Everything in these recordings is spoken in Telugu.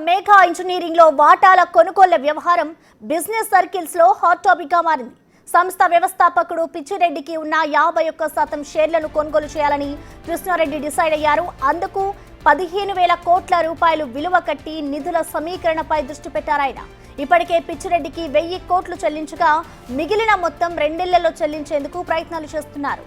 మేఘా ఇంజనీరింగ్ లో వాటాల కొనుగోళ్ల వ్యవహారం బిజినెస్ సర్కిల్స్ లో హాట్ టాపిక్ గా మారింది. సంస్థ వ్యవస్థాపకుడు పిచ్చిరెడ్డికి ఉన్న 51% షేర్లను కొనుగోలు చేయాలని కృష్ణారెడ్డి డిసైడ్ అయ్యారు. అందుకు 15,000 కోట్ల రూపాయలు విలువ కట్టి నిధుల సమీకరణపై దృష్టి పెట్టారాయన. ఇప్పటికే పిచ్చిరెడ్డికి 1,000 కోట్లు చెల్లించగా మిగిలిన మొత్తం 2 నెలల్లో చెల్లించేందుకు ప్రయత్నాలు చేస్తున్నారు.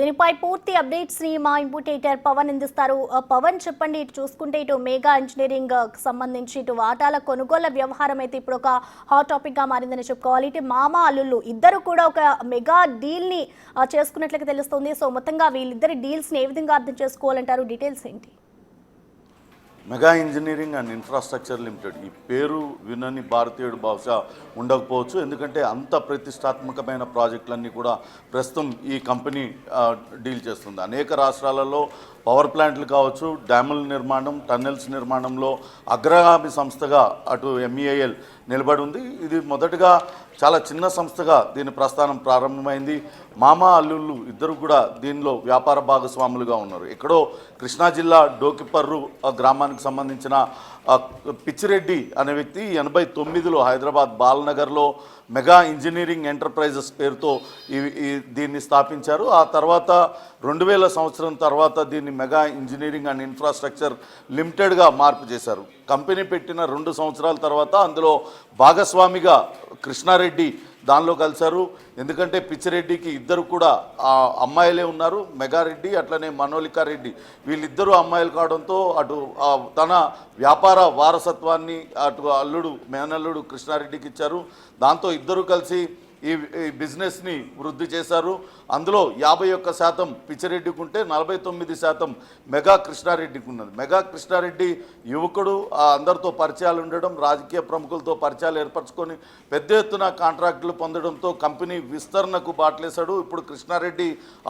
దీనిపై పూర్తి అప్డేట్స్ ని మా ఇంపుటేటర్ పవన్ అందిస్తారు. పవన్ చెప్పండి, ఇటు చూసుకుంటే ఇటు మేఘా ఇంజనీరింగ్ సంబంధించి ఇటు వాటాల కొనుగోళ్ల వ్యవహారం అయితే ఇప్పుడు ఒక హాట్ టాపిక్ గా మారిందని చెప్పుకోవాలి. ఇటు మామ అల్లుళ్ళు ఇద్దరు కూడా ఒక మెగా డీల్ ని చేసుకున్నట్లుగా తెలుస్తుంది. సో మొత్తంగా వీళ్ళిద్దరి డీల్స్ ని ఏ విధంగా అర్థం చేసుకోవాలంటారు? డీటెయిల్స్ ఏంటి? Mega engineering and infrastructure limited ఈ పేరు వినని భారతీయుడు బహుశా ఉండకపోవచ్చు. ఎందుకంటే అంత ప్రతిష్టాత్మకమైన ప్రాజెక్టులన్నీ కూడా ప్రస్తుతం ఈ కంపెనీ డీల్ చేస్తుంది. అనేక రాష్ట్రాలలో పవర్ ప్లాంట్లు కావచ్చు, డ్యాముల నిర్మాణం, టన్నెల్స్ నిర్మాణంలో అగ్రగామి సంస్థగా అటు MEIL నిలబడి ఉంది. ఇది మొదటగా చాలా చిన్న సంస్థగా దీని ప్రస్థానం ప్రారంభమైంది. మామ అల్లుళ్ళు ఇద్దరు కూడా దీనిలో వ్యాపార భాగస్వాములుగా ఉన్నారు. ఎక్కడో కృష్ణా జిల్లా డోకిపర్రు గ్రామానికి సంబంధించిన పిచ్చిరెడ్డి అనే వ్యక్తి 89లో హైదరాబాద్ బాలనగర్లో మెగా ఇంజనీరింగ్ ఎంటర్ప్రైజెస్ పేరుతో దీన్ని స్థాపించారు. ఆ తర్వాత 2000 సంవత్సరం తర్వాత దీన్ని మెగా ఇంజనీరింగ్ అండ్ ఇన్ఫ్రాస్ట్రక్చర్ లిమిటెడ్గా మార్పు చేశారు. కంపెనీ పెట్టిన 2 సంవత్సరాల తర్వాత అందులో భాగస్వామిగా కృష్ణారెడ్డి దానిలో కలిశారు. ఎందుకంటే పిచ్చిరెడ్డికి ఇద్దరు కూడా అమ్మాయిలే ఉన్నారు, మెగారెడ్డి అట్లనే మనోలికారెడ్డి. వీళ్ళిద్దరూ అమ్మాయిలు కావడంతో అటు తన వ్యాపార వారసత్వాన్ని అటు అల్లుడు మేనల్లుడు కృష్ణారెడ్డికి ఇచ్చారు. దాంతో ఇద్దరు కలిసి ఈ బిజినెస్ని వృద్ధి చేశారు. అందులో 51% పిచ్చిరెడ్డికి ఉంటే 49% మెగా కృష్ణారెడ్డికి ఉన్నది. మెగా కృష్ణారెడ్డి యువకుడు, అందరితో పరిచయాలు ఉండడం, రాజకీయ ప్రముఖులతో పరిచయాలు ఏర్పరచుకొని పెద్ద ఎత్తున కాంట్రాక్టులు పొందడంతో కంపెనీ విస్తరణకు బాటలేశాడు. ఇప్పుడు కృష్ణారెడ్డి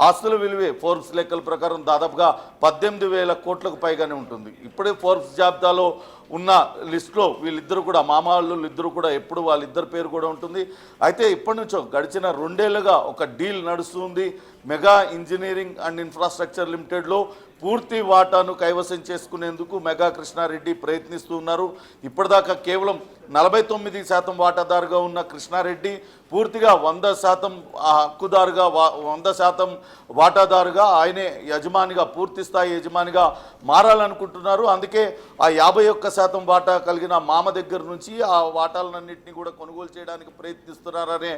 ఆస్తుల విలువే ఫోర్బ్స్ లెక్కల ప్రకారం దాదాపుగా 18,000 కోట్లకు పైగానే ఉంటుంది. ఇప్పుడే ఫోర్బ్స్ జాబితాలో ఉన్న లిస్టులో వీళ్ళిద్దరు కూడా మామాళ్ళు ఇద్దరు కూడా ఎప్పుడు వాళ్ళిద్దరి పేరు కూడా ఉంటుంది. అయితే ఇప్పటి నుంచో గడిచిన 2 ఏళ్లుగా ఒక డీల్ నడుస్తుంది. మెగా ఇంజనీరింగ్ అండ్ ఇన్ఫ్రాస్ట్రక్చర్ లిమిటెడ్లో పూర్తి వాటాను కైవసం చేసుకునేందుకు మెగా కృష్ణారెడ్డి ప్రయత్నిస్తూ ఉన్నారు. ఇప్పటిదాకా కేవలం 49% వాటాదారుగా ఉన్న కృష్ణారెడ్డి పూర్తిగా 100% హక్కుదారుగా 100% వాటాదారుగా ఆయనే యజమానిగా, పూర్తి స్థాయి యజమానిగా మారాలనుకుంటున్నారు. అందుకే ఆ 51% వాటా కలిగిన మామ దగ్గర నుంచి ఆ వాటాలన్నింటినీ కూడా కొనుగోలు చేయడానికి ప్రయత్నిస్తున్నారనే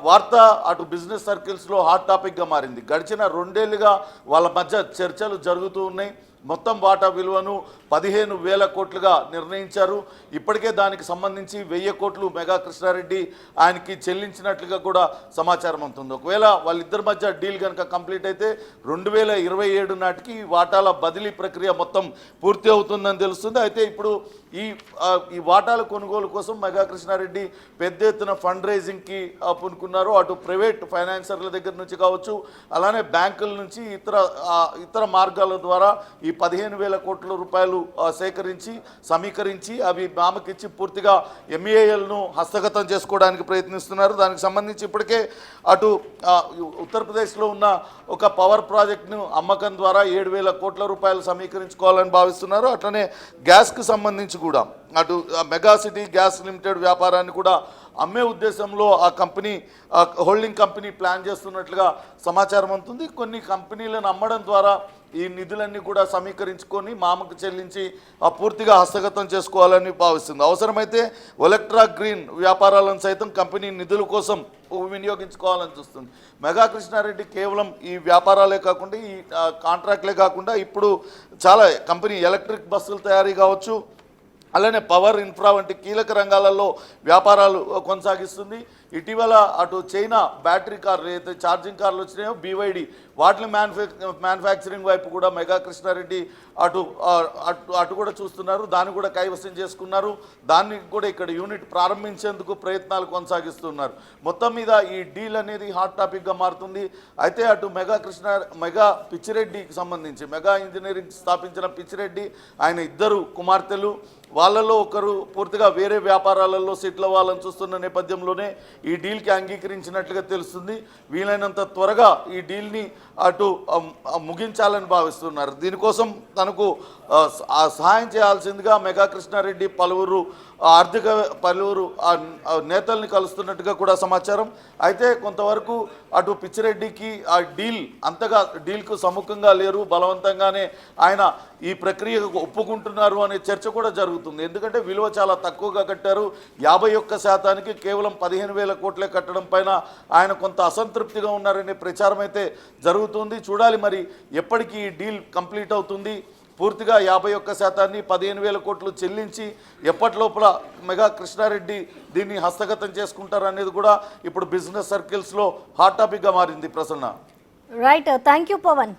వార్త అటు బిజినెస్ సర్కిల్స్లో హాట్ టాపిక్గా మారింది. గడిచిన 2 ఏళ్లుగా వాళ్ళ మధ్య చర్చలు జరుగుతూ ఉన్నాయి. మొత్తం వాటా విలువను 15,000 కోట్లుగా నిర్ణయించారు. ఇప్పటికే దానికి సంబంధించి 1,000 కోట్లు మెగా కృష్ణారెడ్డి ఆయనకి చెల్లించినట్లుగా కూడా సమాచారం అవుతుంది. ఒకవేళ వాళ్ళిద్దరి మధ్య డీల్ కనుక కంప్లీట్ అయితే 2027 నాటికి వాటాల బదిలీ ప్రక్రియ మొత్తం పూర్తి అవుతుందని తెలుస్తుంది. అయితే ఇప్పుడు ఈ వాటాల కొనుగోలు కోసం మెగా కృష్ణారెడ్డి పెద్ద ఎత్తున ఫండ్ రైజింగ్కి పూనుకున్నారు. అటు ప్రైవేట్ ఫైనాన్సర్ల దగ్గర నుంచి కావచ్చు, అలానే బ్యాంకుల నుంచి ఇతర మార్గాల ద్వారా ఈ 15,000 కోట్ల రూపాయలు సమీకరించి అవి మామకిచ్చి పూర్తిగా MEILను హస్తగతం చేసుకోవడానికి ప్రయత్నిస్తున్నారు. దానికి సంబంధించి ఇప్పటికే అటు ఉత్తరప్రదేశ్లో ఉన్న ఒక పవర్ ప్రాజెక్టును అమ్మకం ద్వారా 7,000 కోట్ల రూపాయలు సమీకరించుకోవాలని భావిస్తున్నారు. అట్లనే గ్యాస్కి సంబంధించి కూడా అటు మెగా సిటీ గ్యాస్ లిమిటెడ్ వ్యాపారాన్ని కూడా అమ్మే ఉద్దేశంలో ఆ కంపెనీ హోల్డింగ్ కంపెనీ ప్లాన్ చేస్తున్నట్లుగా సమాచారం ఉంటుంది. కొన్ని కంపెనీలను అమ్మడం ద్వారా ఈ నిధులన్నీ కూడా సమీకరించుకొని మామకు చెల్లించి పూర్తిగా హస్తగతం చేసుకోవాలని భావిస్తుంది. అవసరమైతే ఒలెక్ట్రా గ్రీన్ వ్యాపారాలను సైతం కంపెనీ నిధుల కోసం వినియోగించుకోవాలని చూస్తుంది. మెగా కృష్ణారెడ్డి కేవలం ఈ వ్యాపారాలే కాకుండా ఈ కాంట్రాక్ట్లే కాకుండా ఇప్పుడు చాలా కంపెనీ ఎలక్ట్రిక్ బస్సుల తయారీ కావచ్చు, అలానే పవర్ ఇన్ఫ్రా వంటి కీలక రంగాలలో వ్యాపారాలు కొనసాగిస్తుంది. ఇటీవల అటు చైనా బ్యాటరీ కార్లు ఏదైతే ఛార్జింగ్ కార్లు వచ్చినాయో BYD వాటిని మ్యానుఫ్యాక్చరింగ్ వైపు కూడా మెగా కృష్ణారెడ్డి అటు కూడా చూస్తున్నారు. దాన్ని కూడా కైవసం చేసుకున్నారు. దాన్ని కూడా ఇక్కడ యూనిట్ ప్రారంభించేందుకు ప్రయత్నాలు కొనసాగిస్తున్నారు. మొత్తం మీద ఈ డీల్ అనేది హాట్ టాపిక్గా మారుతుంది. అయితే అటు మెగా పిచ్చిరెడ్డికి సంబంధించి మెగా ఇంజనీరింగ్ స్థాపించిన పిచ్చిరెడ్డి ఆయన ఇద్దరు కుమార్తెలు, వాళ్ళలో ఒకరు పూర్తిగా వేరే వ్యాపారాలలో సెటిల్ అవ్వాలని చూస్తున్న నేపథ్యంలోనే ఈ డీల్కి అంగీకరించినట్లుగా తెలుస్తుంది. వీలైనంత త్వరగా ఈ డీల్ని అటు ముగించాలని భావిస్తున్నారు. దీనికోసం తనకు సహాయం చేయాల్సిందిగా మెగా కృష్ణారెడ్డి పలువురు నేతల్ని కలుస్తున్నట్టుగా కూడా సమాచారం. అయితే కొంతవరకు అటు పిచ్చిరెడ్డికి ఆ డీల్కు సముఖంగా లేరు, బలవంతంగానే ఆయన ఈ ప్రక్రియకు ఒప్పుకుంటున్నారు అనే చర్చ కూడా జరుగుతుంది. ఎందుకంటే విలువ చాలా తక్కువగా కట్టారు. 51% కేవలం 15,000 కోట్లే కట్టడం పైన ఆయన కొంత అసంతృప్తిగా ఉన్నారనే ప్రచారం అయితే జరుగుతుంది. చూడాలి మరి ఎప్పటికీ ఈ డీల్ కంప్లీట్ అవుతుంది. పూర్తిగా 51% 15,000 కోట్లు చెల్లించి ఎప్పటిలోపల మెగా కృష్ణారెడ్డి దీన్ని హస్తగతం చేసుకుంటారనేది కూడా ఇప్పుడు బిజినెస్ సర్కిల్స్లో హాట్ టాపిక్గా మారింది. Prasanna. Right, thank you Pawan.